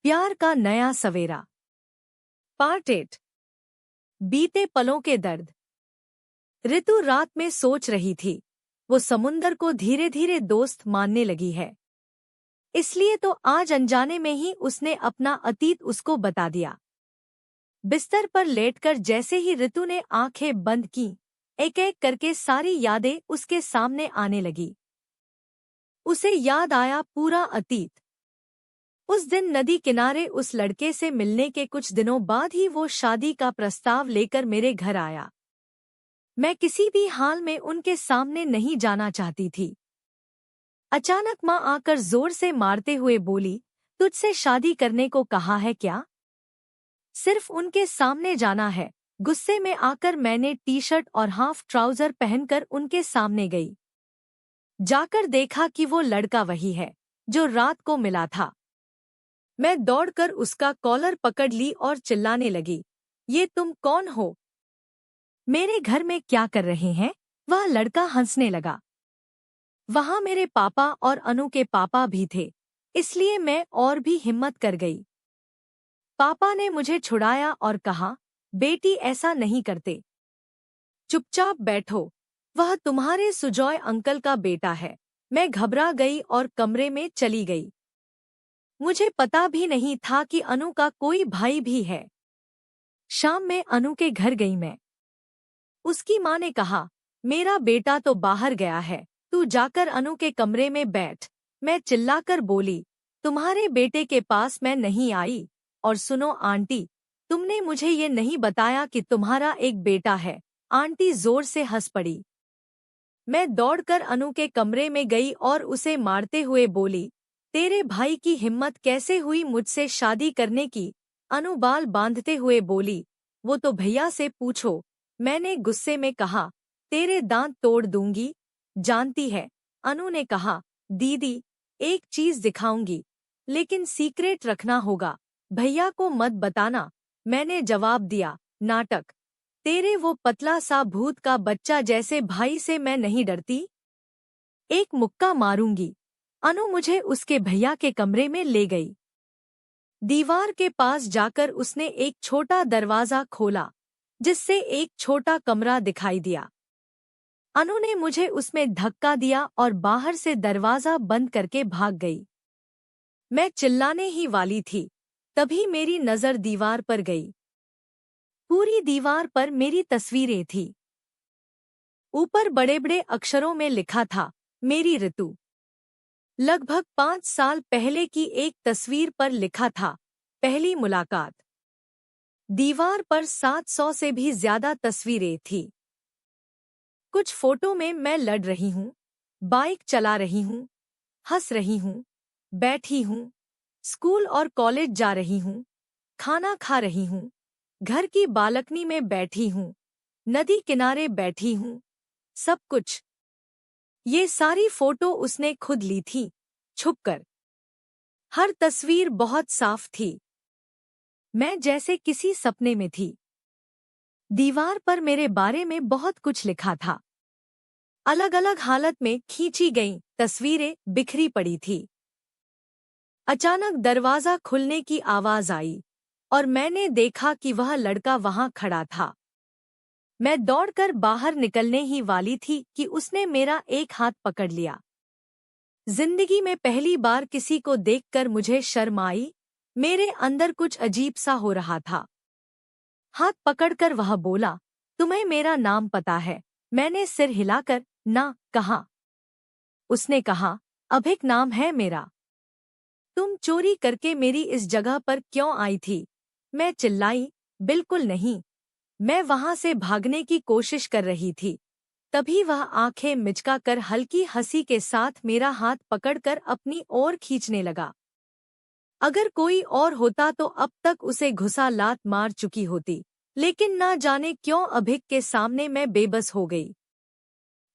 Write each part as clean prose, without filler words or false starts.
प्यार का नया सवेरा। पार्ट 8। बीते पलों के दर्द। ऋतु रात में सोच रही थी, वो समुंदर को धीरे धीरे दोस्त मानने लगी है। इसलिए तो आज अनजाने में ही उसने अपना अतीत उसको बता दिया। बिस्तर पर लेटकर जैसे ही ऋतु ने आंखें बंद की, एक एक करके सारी यादें उसके सामने आने लगी। उसे याद आया पूरा अतीत। उस दिन नदी किनारे उस लड़के से मिलने के कुछ दिनों बाद ही वो शादी का प्रस्ताव लेकर मेरे घर आया। मैं किसी भी हाल में उनके सामने नहीं जाना चाहती थी। अचानक माँ आकर जोर से मारते हुए बोली, तुझसे शादी करने को कहा है क्या? सिर्फ उनके सामने जाना है। गुस्से में आकर मैंने टी शर्ट और हाफ ट्राउजर पहनकर उनके सामने गई। जाकर देखा कि वो लड़का वही है जो रात को मिला था। मैं दौड़कर उसका कॉलर पकड़ ली और चिल्लाने लगी, ये तुम कौन हो? मेरे घर में क्या कर रहे हैं? वह लड़का हंसने लगा। वहां मेरे पापा और अनु के पापा भी थे, इसलिए मैं और भी हिम्मत कर गई। पापा ने मुझे छुड़ाया और कहा, बेटी ऐसा नहीं करते, चुपचाप बैठो, वह तुम्हारे सुजॉय अंकल का बेटा है। मैं घबरा गई और कमरे में चली गई। मुझे पता भी नहीं था कि अनु का कोई भाई भी है। शाम में अनु के घर गई मैं। उसकी माँ ने कहा, मेरा बेटा तो बाहर गया है, तू जाकर अनु के कमरे में बैठ। मैं चिल्लाकर बोली, तुम्हारे बेटे के पास मैं नहीं आई। और सुनो आंटी, तुमने मुझे ये नहीं बताया कि तुम्हारा एक बेटा है। आंटी जोर से हंस पड़ी। मैं दौड़कर अनु के कमरे में गई और उसे मारते हुए बोली, तेरे भाई की हिम्मत कैसे हुई मुझसे शादी करने की? अनु बाल बांधते हुए बोली, वो तो भैया से पूछो। मैंने गुस्से में कहा, तेरे दांत तोड़ दूंगी, जानती है। अनु ने कहा, दीदी एक चीज दिखाऊंगी, लेकिन सीक्रेट रखना होगा, भैया को मत बताना। मैंने जवाब दिया, नाटक। तेरे वो पतला सा भूत का बच्चा जैसे भाई से मैं नहीं डरती। एक मुक्का मारूंगी। अनु मुझे उसके भैया के कमरे में ले गई। दीवार के पास जाकर उसने एक छोटा दरवाजा खोला, जिससे एक छोटा कमरा दिखाई दिया। अनु ने मुझे उसमें धक्का दिया और बाहर से दरवाजा बंद करके भाग गई। मैं चिल्लाने ही वाली थी, तभी मेरी नजर दीवार पर गई। पूरी दीवार पर मेरी तस्वीरें थी। ऊपर बड़े बड़े अक्षरों में लिखा था, मेरी ऋतु। लगभग 5 साल पहले की एक तस्वीर पर लिखा था, पहली मुलाकात। दीवार पर 700 से भी ज्यादा तस्वीरें थी। कुछ फोटो में मैं लड़ रही हूँ, बाइक चला रही हूँ, हंस रही हूँ, बैठी हूँ, स्कूल और कॉलेज जा रही हूँ, खाना खा रही हूँ, घर की बालकनी में बैठी हूँ, नदी किनारे बैठी हूँ, सब कुछ। ये सारी फोटो उसने खुद ली थी, छुपकर। हर तस्वीर बहुत साफ थी, मैं जैसे किसी सपने में थी। दीवार पर मेरे बारे में बहुत कुछ लिखा था। अलग अलग हालत में खींची गई तस्वीरें बिखरी पड़ी थी। अचानक दरवाजा खुलने की आवाज आई और मैंने देखा कि वह लड़का वहां खड़ा था। मैं दौड़कर बाहर निकलने ही वाली थी कि उसने मेरा एक हाथ पकड़ लिया। जिंदगी में पहली बार किसी को देखकर मुझे शर्म आई। मेरे अंदर कुछ अजीब सा हो रहा था। हाथ पकड़कर वह बोला, तुम्हें मेरा नाम पता है? मैंने सिर हिलाकर ना कहा। उसने कहा, अभिक नाम है मेरा। तुम चोरी करके मेरी इस जगह पर क्यों आई थी? मैं चिल्लाई, बिल्कुल नहीं, मैं वहां से भागने की कोशिश कर रही थी। तभी वह आंखें मिचकाकर हल्की हंसी के साथ मेरा हाथ पकड़कर अपनी ओर खींचने लगा। अगर कोई और होता तो अब तक उसे घुसा लात मार चुकी होती, लेकिन ना जाने क्यों अभिक के सामने मैं बेबस हो गई।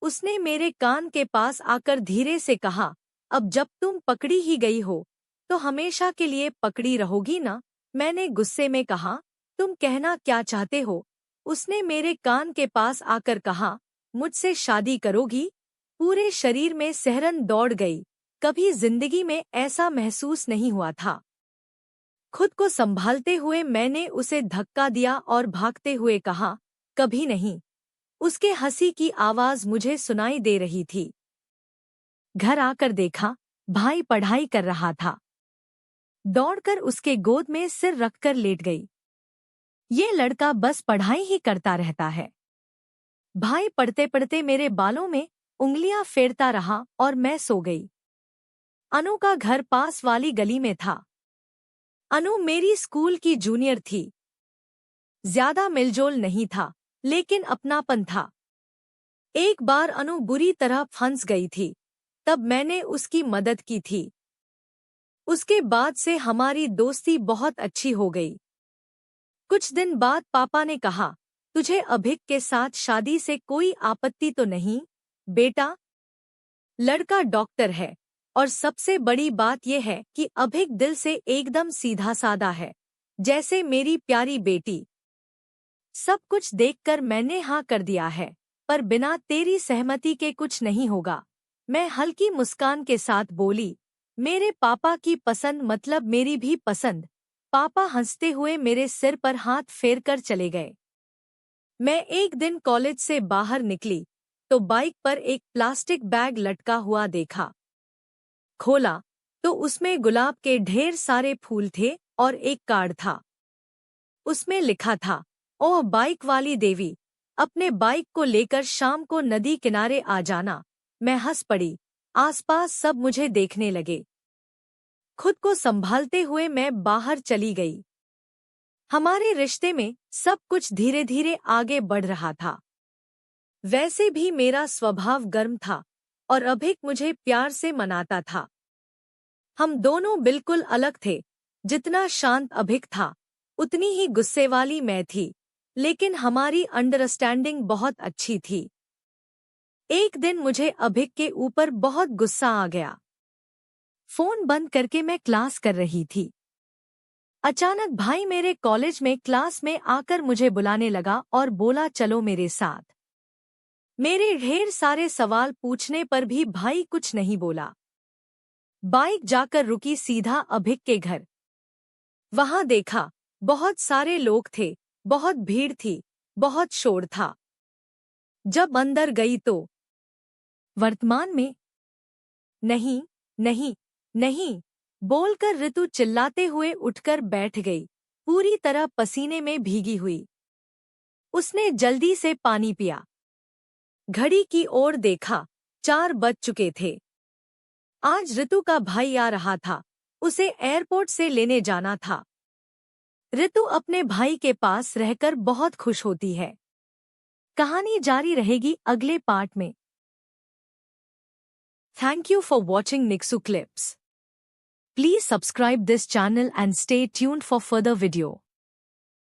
उसने मेरे कान के पास आकर धीरे से कहा, अब जब तुम पकड़ी ही गई हो, तो हमेशा के लिए पकड़ी रहोगी ना? मैंने गुस्से में कहा, तुम कहना क्या चाहते हो? उसने मेरे कान के पास आकर कहा, मुझसे शादी करोगी? पूरे शरीर में सिहरन दौड़ गई, कभी जिंदगी में ऐसा महसूस नहीं हुआ था। खुद को संभालते हुए मैंने उसे धक्का दिया और भागते हुए कहा, कभी नहीं। उसके हंसी की आवाज मुझे सुनाई दे रही थी। घर आकर देखा, भाई पढ़ाई कर रहा था। दौड़कर उसके गोद में सिर रखकर लेट गई। ये लड़का बस पढ़ाई ही करता रहता है। भाई पढ़ते पढ़ते मेरे बालों में उंगलियां फेरता रहा और मैं सो गई। अनु का घर पास वाली गली में था। अनु मेरी स्कूल की जूनियर थी। ज्यादा मिलजोल नहीं था, लेकिन अपनापन था। एक बार अनु बुरी तरह फंस गई थी, तब मैंने उसकी मदद की थी। उसके बाद से हमारी दोस्ती बहुत अच्छी हो गई। कुछ दिन बाद पापा ने कहा, तुझे अभिक के साथ शादी से कोई आपत्ति तो नहीं, बेटा? लड़का डॉक्टर है और सबसे बड़ी बात यह है कि अभिक दिल से एकदम सीधा साधा है, जैसे मेरी प्यारी बेटी। सब कुछ देखकर मैंने हाँ कर दिया है, पर बिना तेरी सहमति के कुछ नहीं होगा। मैं हल्की मुस्कान के साथ बोली, मेरे पापा की पसंद मतलब मेरी भी पसंद। पापा हंसते हुए मेरे सिर पर हाथ फेरकर चले गए। मैं एक दिन कॉलेज से बाहर निकली तो बाइक पर एक प्लास्टिक बैग लटका हुआ देखा। खोला तो उसमें गुलाब के ढेर सारे फूल थे और एक कार्ड था। उसमें लिखा था, ओह बाइक वाली देवी, अपने बाइक को लेकर शाम को नदी किनारे आ जाना। मैं हंस पड़ी। आसपास सब मुझे देखने लगे। खुद को संभालते हुए मैं बाहर चली गई। हमारे रिश्ते में सब कुछ धीरे धीरे आगे बढ़ रहा था। वैसे भी मेरा स्वभाव गर्म था और अभिक मुझे प्यार से मनाता था। हम दोनों बिल्कुल अलग थे। जितना शांत अभिक था, उतनी ही गुस्से वाली मैं थी, लेकिन हमारी अंडरस्टैंडिंग बहुत अच्छी थी। एक दिन मुझे अभिक के ऊपर बहुत गुस्सा आ गया। फोन बंद करके मैं क्लास कर रही थी। अचानक भाई मेरे कॉलेज में क्लास में आकर मुझे बुलाने लगा और बोला, चलो मेरे साथ। मेरे ढेर सारे सवाल पूछने पर भी भाई कुछ नहीं बोला। बाइक जाकर रुकी सीधा अभिक के घर। वहां देखा, बहुत सारे लोग थे, बहुत भीड़ थी, बहुत शोर था। जब अंदर गई तो वर्तमान में नहीं, नहीं, नहीं बोलकर ऋतु चिल्लाते हुए उठकर बैठ गई, पूरी तरह पसीने में भीगी हुई। उसने जल्दी से पानी पिया। घड़ी की ओर देखा, 4 बज चुके थे। आज ऋतु का भाई आ रहा था, उसे एयरपोर्ट से लेने जाना था। ऋतु अपने भाई के पास रहकर बहुत खुश होती है। कहानी जारी रहेगी अगले पार्ट में। Thank you for watching Niksu Clips. Please subscribe this channel and stay tuned for further video.